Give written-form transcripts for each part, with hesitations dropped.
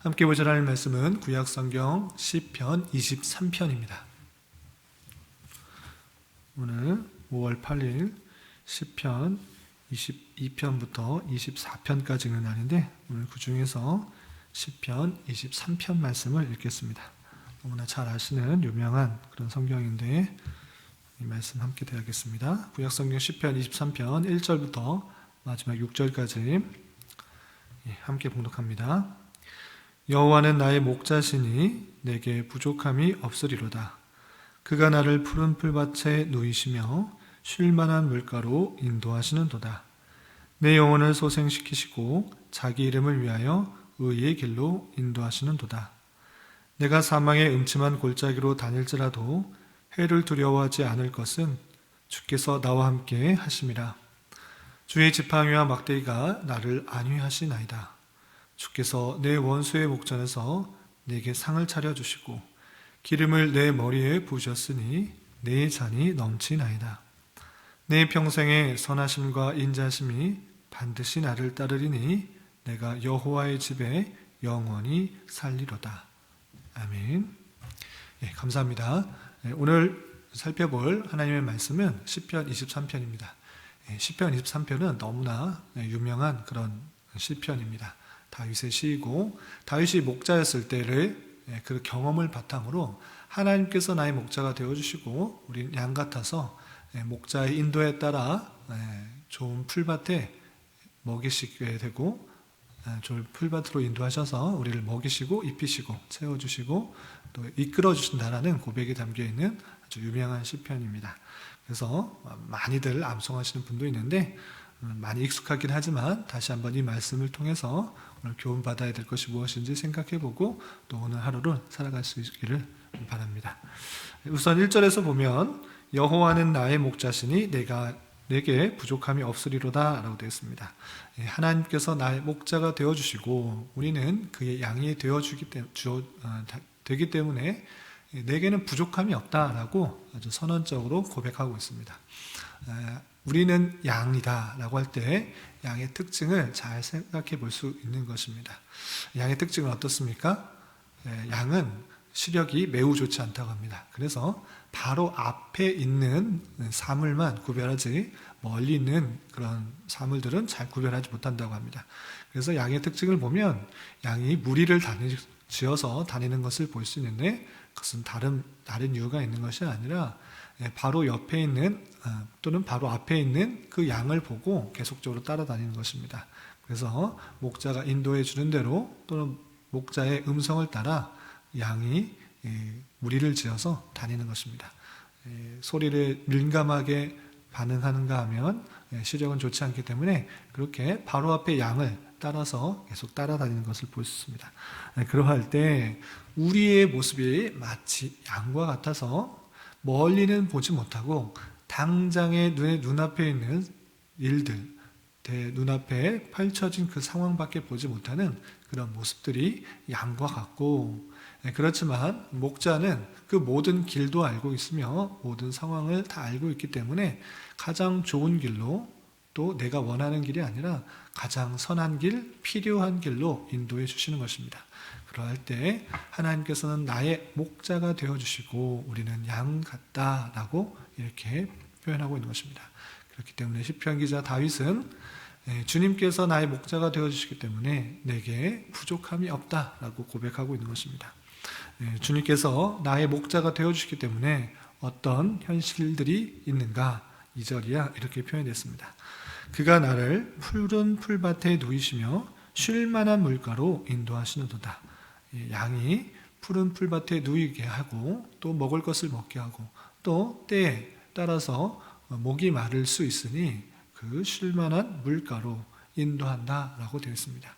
함께 보실 하나님 말씀은 구약성경 시편 23편입니다. 오늘 5월 8일 시편 22편부터 24편까지 있는 날인데 오늘 그 중에서 시편 23편 말씀을 읽겠습니다. 너무나 잘 아시는 유명한 그런 성경인데 이 말씀 함께 대하겠습니다. 구약성경 시편 23편 1절부터 마지막 6절까지 함께 봉독합니다. 여호와는 나의 목자시니 내게 부족함이 없으리로다. 그가 나를 푸른 풀밭에 누이시며 쉴 만한 물가로 인도하시는도다. 내 영혼을 소생시키시고 자기 이름을 위하여 의의 길로 인도하시는도다. 내가 사망의 음침한 골짜기로 다닐지라도 해를 두려워하지 않을 것은 주께서 나와 함께 하심이라. 주의 지팡이와 막대기가 나를 안위하시나이다. 주께서 내 원수의 목전에서 내게 상을 차려주시고 기름을 내 머리에 부으셨으니 내 잔이 넘치나이다. 내 평생의 선하심과 인자심이 반드시 나를 따르리니 내가 여호와의 집에 영원히 살리로다. 아멘. 감사합니다. 오늘 살펴볼 하나님의 말씀은 시편 23편입니다. 시편 23편은 너무나 유명한 그런 시편입니다. 다윗의 시이고 다윗이 목자였을 때를 그 경험을 바탕으로 하나님께서 나의 목자가 되어주시고 우리 양 같아서 목자의 인도에 따라 좋은 풀밭에 먹이시게 되고 좋은 풀밭으로 인도하셔서 우리를 먹이시고 입히시고 채워주시고 또 이끌어주신다라는 고백이 담겨있는 아주 유명한 시편입니다. 그래서 많이들 암송하시는 분도 있는데 많이 익숙하긴 하지만 다시 한번 이 말씀을 통해서 오늘 교훈 받아야 될 것이 무엇인지 생각해보고 또 오늘 하루를 살아갈 수 있기를 바랍니다. 우선 1절에서 보면 여호와는 나의 목자시니 내게 부족함이 없으리로다 라고 되어 있습니다. 하나님께서 나의 목자가 되어주시고 우리는 그의 양이 되기 때문에 내게는 부족함이 없다라고 아주 선언적으로 고백하고 있습니다. 우리는 양이다 라고 할 때 양의 특징을 잘 생각해 볼 수 있는 것입니다. 양의 특징은 어떻습니까? 양은 시력이 매우 좋지 않다고 합니다. 그래서 바로 앞에 있는 사물만 구별하지 멀리 있는 그런 사물들은 잘 구별하지 못한다고 합니다. 그래서 양의 특징을 보면 양이 무리를 지어서 다니는 것을 볼 수 있는데 그것은 다른 이유가 있는 것이 아니라 바로 옆에 있는 또는 바로 앞에 있는 그 양을 보고 계속적으로 따라다니는 것입니다. 그래서 목자가 인도해 주는 대로 또는 목자의 음성을 따라 양이 무리를 지어서 다니는 것입니다. 소리를 민감하게 반응하는가 하면 시력은 좋지 않기 때문에 그렇게 바로 앞에 양을 따라서 계속 따라다니는 것을 볼 수 있습니다. 그러할 때 우리의 모습이 마치 양과 같아서 멀리는 보지 못하고 당장의 눈앞에 있는 일들, 눈앞에 펼쳐진 그 상황밖에 보지 못하는 그런 모습들이 양과 같고 그렇지만 목자는 그 모든 길도 알고 있으며 모든 상황을 다 알고 있기 때문에 가장 좋은 길로 또 내가 원하는 길이 아니라 가장 선한 길, 필요한 길로 인도해 주시는 것입니다. 그러할 때 하나님께서는 나의 목자가 되어주시고 우리는 양 같다라고 이렇게 표현하고 있는 것입니다. 그렇기 때문에 시편 기자 다윗은 주님께서 나의 목자가 되어주시기 때문에 내게 부족함이 없다라고 고백하고 있는 것입니다. 주님께서 나의 목자가 되어주시기 때문에 어떤 현실들이 있는가 2절이야 이렇게 표현됐습니다. 그가 나를 푸른 풀밭에 누이시며 쉴 만한 물가로 인도하시는도다. 양이 푸른 풀밭에 누이게 하고 또 먹을 것을 먹게 하고 또 때에 따라서 목이 마를 수 있으니 그 쉴 만한 물가로 인도한다라고 되어 있습니다.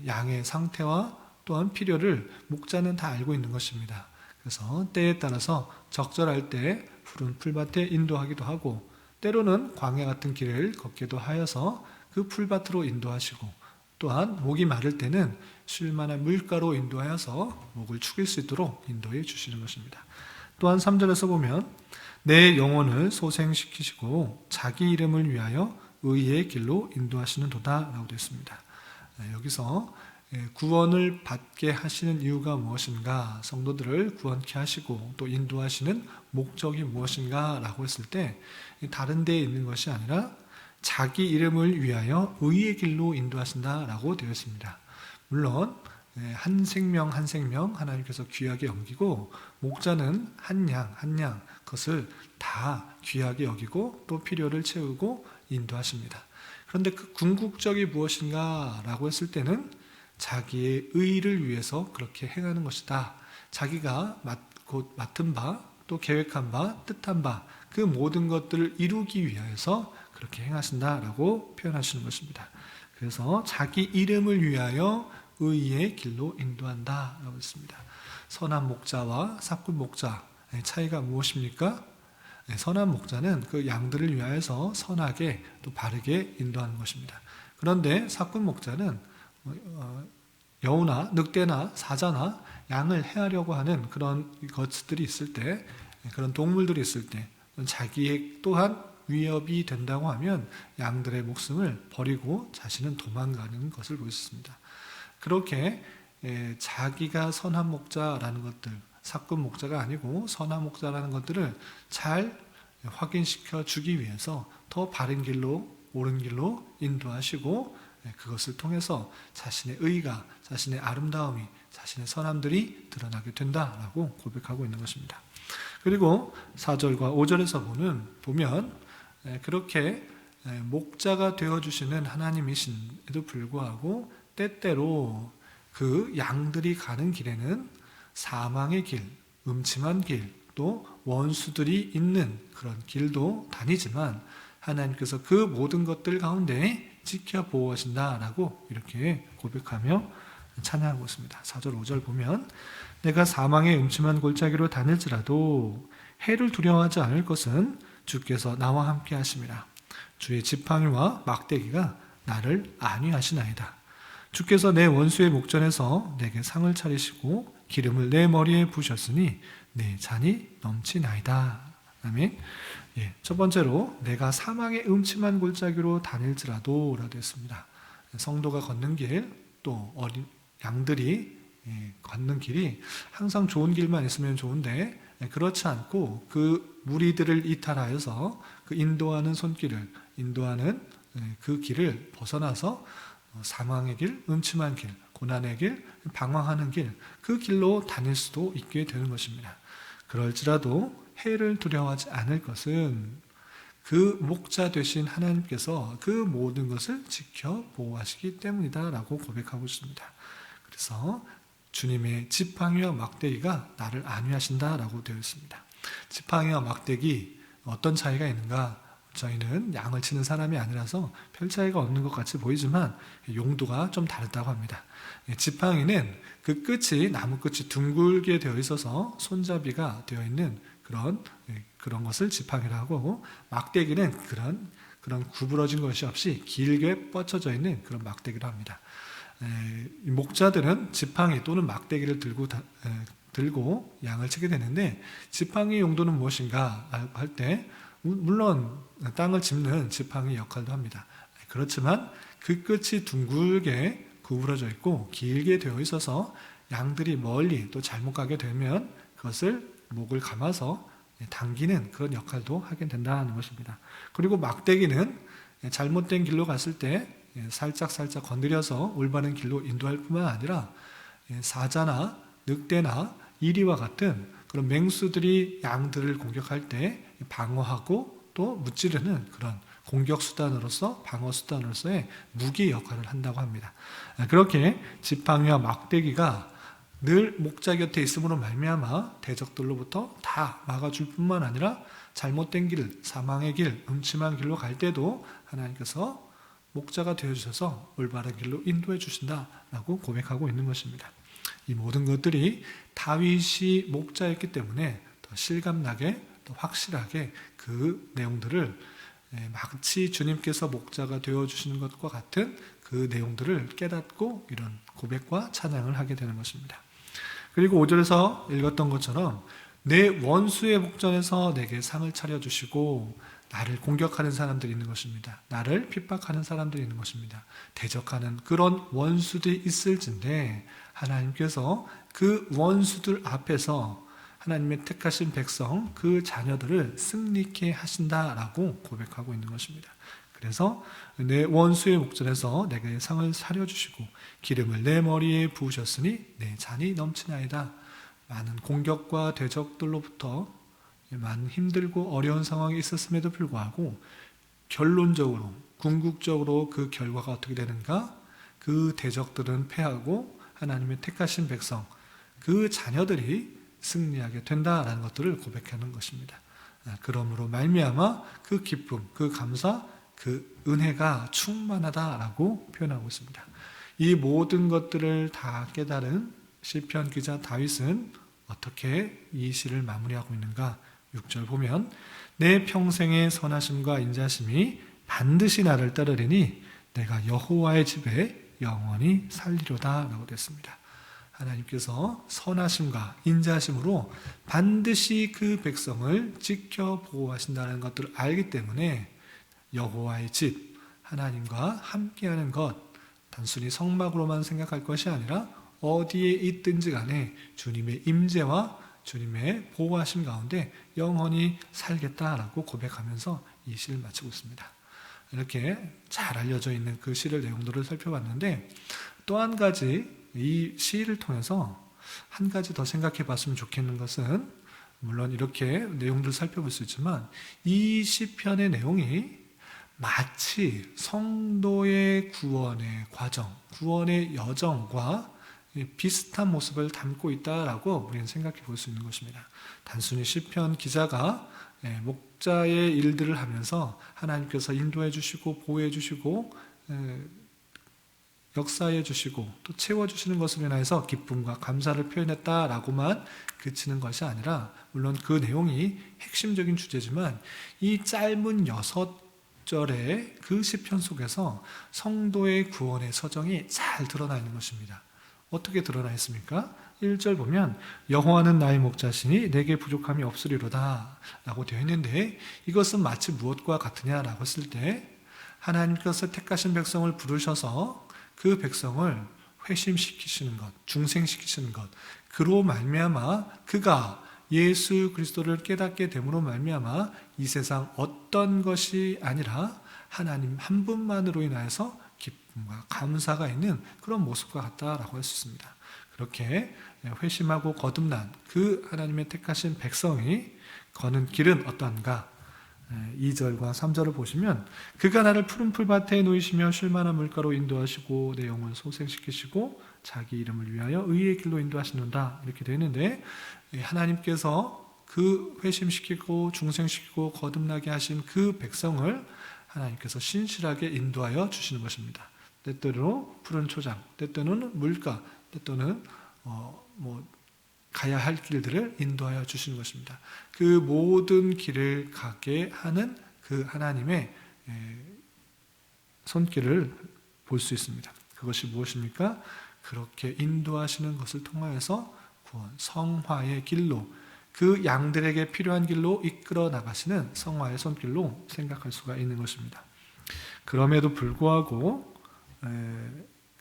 양의 상태와 또한 필요를 목자는 다 알고 있는 것입니다. 그래서 때에 따라서 적절할 때 푸른 풀밭에 인도하기도 하고 때로는 광야 같은 길을 걷기도 하여서 그 풀밭으로 인도하시고 또한 목이 마를 때는 쉴 만한 물가로 인도하여서 목을 축일 수 있도록 인도해 주시는 것입니다. 또한 3절에서 보면 내 영혼을 소생시키시고 자기 이름을 위하여 의의 길로 인도하시는 도다 라고 되어 있습니다. 여기서 구원을 받게 하시는 이유가 무엇인가, 성도들을 구원케 하시고 또 인도하시는 목적이 무엇인가 라고 했을 때 다른 데에 있는 것이 아니라 자기 이름을 위하여 의의 길로 인도하신다라고 되어 있습니다. 물론 한 생명 한 생명 하나님께서 귀하게 여기고 목자는 한 양 한 양 그것을 다 귀하게 여기고 또 필요를 채우고 인도하십니다. 그런데 그 궁극적이 무엇인가 라고 했을 때는 자기의 의를 위해서 그렇게 행하는 것이다. 자기가 곧 맡은 바, 또 계획한 바, 뜻한 바, 그 모든 것들을 이루기 위해서 그렇게 행하신다라고 표현하시는 것입니다. 그래서 자기 이름을 위하여 의의 길로 인도한다라고 했습니다. 선한 목자와 삭군 목자의 차이가 무엇입니까? 선한 목자는 그 양들을 위하여서 선하게 또 바르게 인도하는 것입니다. 그런데 삭군 목자는 여우나 늑대나 사자나 양을 해하려고 하는 그런 것들이 있을 때, 그런 동물들이 있을 때 자기의 또한 위협이 된다고 하면 양들의 목숨을 버리고 자신은 도망가는 것을 볼 수 있습니다. 그렇게 자기가 선한 목자라는 것들, 삭군 목자가 아니고 선한 목자라는 것들을 잘 확인시켜 주기 위해서 더 바른 길로, 옳은 길로 인도하시고 그것을 통해서 자신의 의가, 자신의 아름다움이, 자신의 선함들이 드러나게 된다라고 고백하고 있는 것입니다. 그리고 4절과 5절에서 보면 그렇게 목자가 되어주시는 하나님이신에도 불구하고 때때로 그 양들이 가는 길에는 사망의 길, 음침한 길, 또 원수들이 있는 그런 길도 다니지만 하나님께서 그 모든 것들 가운데 지켜보신다라고 이렇게 고백하며 찬양하고 있습니다. 4절 5절 보면 내가 사망의 음침한 골짜기로 다닐지라도 해를 두려워하지 않을 것은 주께서 나와 함께 하심이라. 주의 지팡이와 막대기가 나를 안위하시나이다. 주께서 내 원수의 목전에서 내게 상을 차리시고 기름을 내 머리에 부으셨으니 내 잔이 넘치나이다. 아멘. 첫 번째로 내가 사망의 음침한 골짜기로 다닐지라도 라고 했습니다. 성도가 걷는 길, 또 어린 양들이 걷는 길이 항상 좋은 길만 있으면 좋은데 그렇지 않고 그 무리들을 이탈하여서 그 인도하는 손길을, 인도하는 그 길을 벗어나서 사망의 길, 음침한 길, 고난의 길, 방황하는 길, 그 길로 다닐 수도 있게 되는 것입니다. 그럴지라도 해를 두려워하지 않을 것은 그 목자 되신 하나님께서 그 모든 것을 지켜 보호하시기 때문이다 라고 고백하고 있습니다. 그래서 주님의 지팡이와 막대기가 나를 안위하신다 라고 되어 있습니다. 지팡이와 막대기 어떤 차이가 있는가? 저희는 양을 치는 사람이 아니라서 별 차이가 없는 것 같이 보이지만 용도가 좀 다르다고 합니다. 지팡이는 그 끝이, 나무 끝이 둥글게 되어 있어서 손잡이가 되어 있는 그런 것을 지팡이라고 하고, 막대기는 그런 구부러진 것이 없이 길게 뻗쳐져 있는 그런 막대기를 합니다. 목자들은 지팡이 또는 막대기를 들고 양을 치게 되는데, 지팡이 용도는 무엇인가 할 때 물론 땅을 짚는 지팡이 역할도 합니다. 그렇지만 그 끝이 둥글게 구부러져 있고 길게 되어 있어서 양들이 멀리 또 잘못 가게 되면 그것을 목을 감아서 당기는 그런 역할도 하게 된다는 것입니다. 그리고 막대기는 잘못된 길로 갔을 때 살짝 건드려서 올바른 길로 인도할 뿐만 아니라 사자나 늑대나 이리와 같은 그런 맹수들이 양들을 공격할 때 방어하고 또 무찌르는 그런 공격 수단으로서, 방어 수단으로서의 무기 역할을 한다고 합니다. 그렇게 지팡이와 막대기가 늘 목자 곁에 있음으로 말미암아 대적들로부터 다 막아줄 뿐만 아니라 잘못된 길, 사망의 길, 음침한 길로 갈 때도 하나님께서 목자가 되어주셔서 올바른 길로 인도해 주신다라고 고백하고 있는 것입니다. 이 모든 것들이 다윗이 목자였기 때문에 더 실감나게, 더 확실하게 그 내용들을 마치 주님께서 목자가 되어주시는 것과 같은 그 내용들을 깨닫고 이런 고백과 찬양을 하게 되는 것입니다. 그리고 5절에서 읽었던 것처럼 내 원수의 목전에서 내게 상을 차려주시고 나를 공격하는 사람들이 있는 것입니다. 나를 핍박하는 사람들이 있는 것입니다. 대적하는 그런 원수들이 있을진데 하나님께서 그 원수들 앞에서 하나님의 택하신 백성, 그 자녀들을 승리케 하신다라고 고백하고 있는 것입니다. 그래서 내 원수의 목전에서 내게 상을 차려주시고 기름을 내 머리에 부으셨으니 내 잔이 넘치나이다. 많은 공격과 대적들로부터 많은 힘들고 어려운 상황이 있었음에도 불구하고 결론적으로 궁극적으로 그 결과가 어떻게 되는가? 그 대적들은 패하고 하나님의 택하신 백성, 그 자녀들이 승리하게 된다라는 것들을 고백하는 것입니다. 그러므로 말미암아 그 기쁨, 그 감사, 그 은혜가 충만하다라고 표현하고 있습니다. 이 모든 것들을 다 깨달은 시편 기자 다윗은 어떻게 이 시를 마무리하고 있는가? 6절 보면 내 평생의 선하심과 인자심이 반드시 나를 따르리니 내가 여호와의 집에 영원히 살리로다 라고 됐습니다. 하나님께서 선하심과 인자심으로 반드시 그 백성을 지켜 보호하신다는 것들을 알기 때문에 여호와의 집, 하나님과 함께하는 것, 단순히 성막으로만 생각할 것이 아니라 어디에 있든지 간에 주님의 임재와 주님의 보호하심 가운데 영원히 살겠다라고 고백하면서 이 시를 마치고 있습니다. 이렇게 잘 알려져 있는 그 시를 내용들을 살펴봤는데 또 한 가지 이 시를 통해서 한 가지 더 생각해 봤으면 좋겠는 것은 물론 이렇게 내용들을 살펴볼 수 있지만 이 시편의 내용이 마치 성도의 구원의 과정, 구원의 여정과 비슷한 모습을 담고 있다라고 우리는 생각해 볼 수 있는 것입니다. 단순히 시편 기자가 목자의 일들을 하면서 하나님께서 인도해 주시고 보호해 주시고 역사해 주시고 또 채워주시는 것으로 인해서 기쁨과 감사를 표현했다라고만 그치는 것이 아니라 물론 그 내용이 핵심적인 주제지만 이 짧은 6절의 그 시편 속에서 성도의 구원의 서정이 잘 드러나 있는 것입니다. 어떻게 드러나 있습니까? 1절 보면 여호와는 나의 목자시니 내게 부족함이 없으리로다 라고 되어 있는데 이것은 마치 무엇과 같으냐라고 했을 때 하나님께서 택하신 백성을 부르셔서 그 백성을 회심시키시는 것, 중생시키시는 것, 그로 말미암아 그가 예수 그리스도를 깨닫게 됨으로 말미암아 이 세상 어떤 것이 아니라 하나님 한 분만으로 인하여서 기쁨과 감사가 있는 그런 모습과 같다라고 할 수 있습니다. 그렇게 회심하고 거듭난 그 하나님의 택하신 백성이 거는 길은 어떠한가? 2절과 3절을 보시면 그가 나를 푸른 풀밭에 놓이시며 쉴만한 물가로 인도하시고 내 영혼을 소생시키시고 자기 이름을 위하여 의의 길로 인도하시는다 이렇게 되어 있는데 하나님께서 그 회심시키고 중생시키고 거듭나게 하신 그 백성을 하나님께서 신실하게 인도하여 주시는 것입니다. 때때로 푸른 초장, 때때로는 물가, 때때로는 가야 할 길들을 인도하여 주시는 것입니다. 그 모든 길을 가게 하는 그 하나님의 손길을 볼 수 있습니다. 그것이 무엇입니까? 그렇게 인도하시는 것을 통하여서 구원, 성화의 길로 그 양들에게 필요한 길로 이끌어 나가시는 성화의 손길로 생각할 수가 있는 것입니다. 그럼에도 불구하고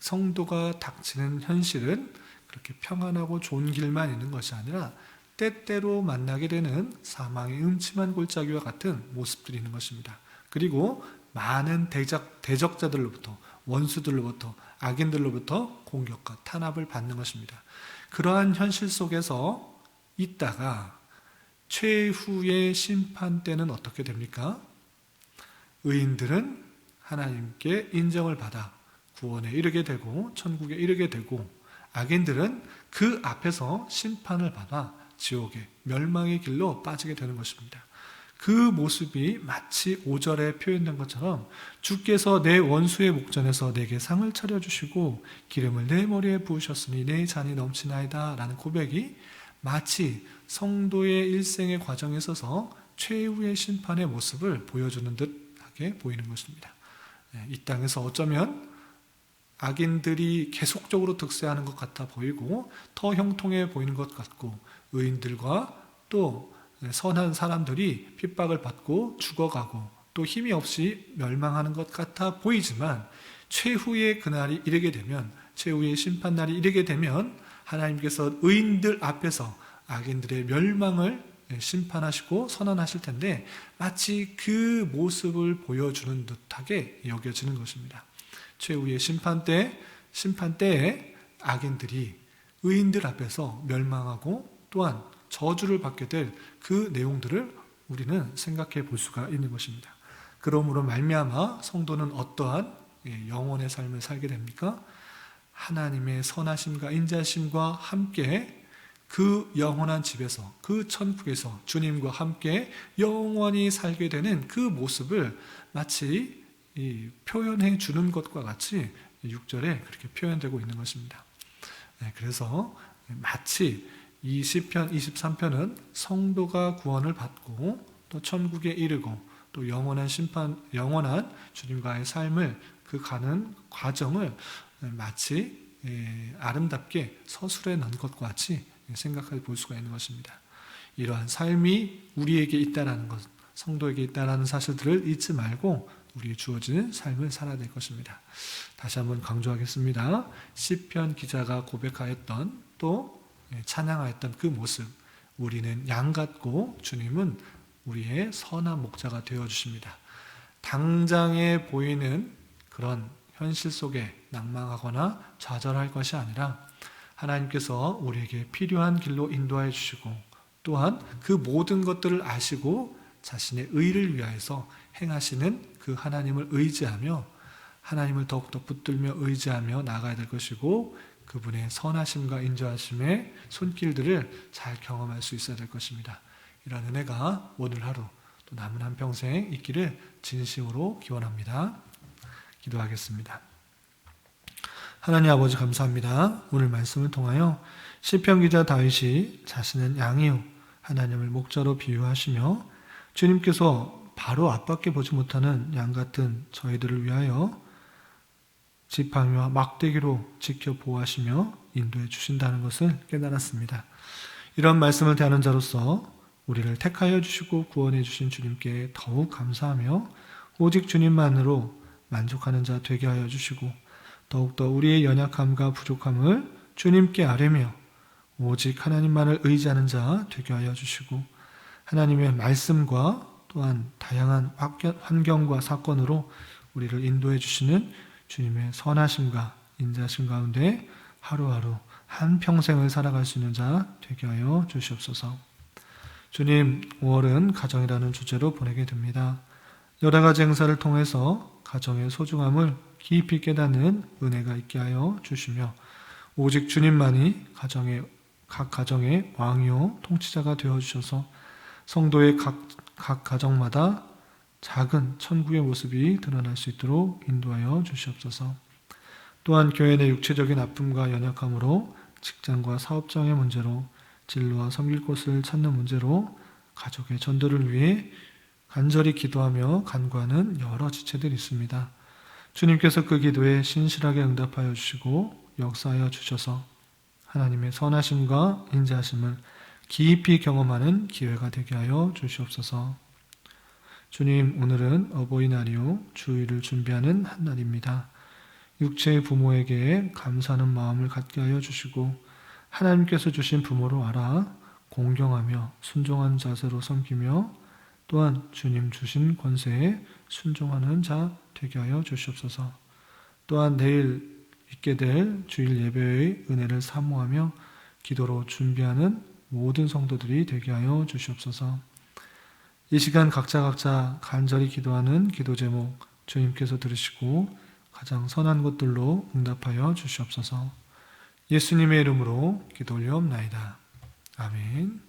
성도가 닥치는 현실은 그렇게 평안하고 좋은 길만 있는 것이 아니라 때때로 만나게 되는 사망의 음침한 골짜기와 같은 모습들이 있는 것입니다. 그리고 많은 대적자들로부터 원수들로부터 악인들로부터 공격과 탄압을 받는 것입니다. 그러한 현실 속에서 있다가 최후의 심판 때는 어떻게 됩니까? 의인들은 하나님께 인정을 받아 구원에 이르게 되고 천국에 이르게 되고 악인들은 그 앞에서 심판을 받아 지옥의 멸망의 길로 빠지게 되는 것입니다. 그 모습이 마치 5절에 표현된 것처럼 주께서 내 원수의 목전에서 내게 상을 차려주시고 기름을 내 머리에 부으셨으니 내 잔이 넘치나이다 라는 고백이 마치 성도의 일생의 과정에 있어서 최후의 심판의 모습을 보여주는 듯하게 보이는 것입니다. 이 땅에서 어쩌면 악인들이 계속적으로 득세하는 것 같아 보이고 더 형통해 보이는 것 같고 의인들과 또 선한 사람들이 핍박을 받고 죽어가고 또 힘이 없이 멸망하는 것 같아 보이지만 최후의 그날이 이르게 되면, 최후의 심판날이 이르게 되면 하나님께서 의인들 앞에서 악인들의 멸망을 심판하시고 선언하실 텐데 마치 그 모습을 보여주는 듯하게 여겨지는 것입니다. 최후의 심판 때에 악인들이 의인들 앞에서 멸망하고 또한 저주를 받게 될 그 내용들을 우리는 생각해 볼 수가 있는 것입니다. 그러므로 말미암아 성도는 어떠한 영혼의 삶을 살게 됩니까? 하나님의 선하심과 인자심과 함께 그 영원한 집에서, 그 천국에서 주님과 함께 영원히 살게 되는 그 모습을 마치 표현해 주는 것과 같이 6절에 그렇게 표현되고 있는 것입니다. 그래서 마치 이 시편 23편은 성도가 구원을 받고 또 천국에 이르고 또 영원한 주님과의 삶을 그 가는 과정을 마치 아름답게 서술해 놓은 것과 같이 생각해 볼 수가 있는 것입니다. 이러한 삶이 우리에게 있다라는 것, 성도에게 있다라는 사실들을 잊지 말고 우리의 주어진 삶을 살아야 될 것입니다. 다시 한번 강조하겠습니다. 시편 기자가 고백하였던 또 찬양하였던 그 모습, 우리는 양 같고 주님은 우리의 선한 목자가 되어주십니다. 당장에 보이는 그런 현실 속에 낭망하거나 좌절할 것이 아니라 하나님께서 우리에게 필요한 길로 인도해 주시고 또한 그 모든 것들을 아시고 자신의 의를 위하여서 행하시는 그 하나님을 의지하며 하나님을 더욱더 붙들며 의지하며 나아가야 될 것이고 그분의 선하심과 인자하심의 손길들을 잘 경험할 수 있어야 될 것입니다. 이런 은혜가 오늘 하루 또 남은 한평생 있기를 진심으로 기원합니다. 기도하겠습니다. 하나님 아버지 감사합니다. 오늘 말씀을 통하여 시편 기자 다윗이 자신은 양이요 하나님을 목자로 비유하시며 주님께서 바로 앞밖에 보지 못하는 양 같은 저희들을 위하여 지팡이와 막대기로 지켜 보호하시며 인도해 주신다는 것을 깨달았습니다. 이런 말씀을 대하는 자로서 우리를 택하여 주시고 구원해 주신 주님께 더욱 감사하며 오직 주님만으로 만족하는 자 되게 하여 주시고 더욱더 우리의 연약함과 부족함을 주님께 아뢰며 오직 하나님만을 의지하는 자 되게 하여 주시고 하나님의 말씀과 또한 다양한 환경과 사건으로 우리를 인도해 주시는 주님의 선하심과 인자심 가운데 하루하루 한평생을 살아갈 수 있는 자 되게 하여 주시옵소서. 주님, 5월은 가정이라는 주제로 보내게 됩니다. 여러 가지 행사를 통해서 가정의 소중함을 깊이 깨닫는 은혜가 있게 하여 주시며 오직 주님만이 각 가정의 왕이요 통치자가 되어주셔서 성도의 각 가정마다 작은 천국의 모습이 드러날 수 있도록 인도하여 주시옵소서. 또한 교회 내 육체적인 아픔과 연약함으로 직장과 사업장의 문제로 진로와 섬길 곳을 찾는 문제로 가족의 전도를 위해 간절히 기도하며 간구하는 여러 지체들이 있습니다. 주님께서 그 기도에 신실하게 응답하여 주시고 역사하여 주셔서 하나님의 선하심과 인자하심을 깊이 경험하는 기회가 되게 하여 주시옵소서. 주님, 오늘은 어버이날이요 주일을 준비하는 한 날입니다. 육체의 부모에게 감사하는 마음을 갖게 하여 주시고 하나님께서 주신 부모로 알아 공경하며 순종한 자세로 섬기며 또한 주님 주신 권세에 순종하는 자 되게 하여 주시옵소서. 또한 내일 있게 될 주일 예배의 은혜를 사모하며 기도로 준비하는 모든 성도들이 되게 하여 주시옵소서. 이 시간 각자 간절히 기도하는 기도 제목 주님께서 들으시고 가장 선한 것들로 응답하여 주시옵소서. 예수님의 이름으로 기도 올려옵나이다. 아멘.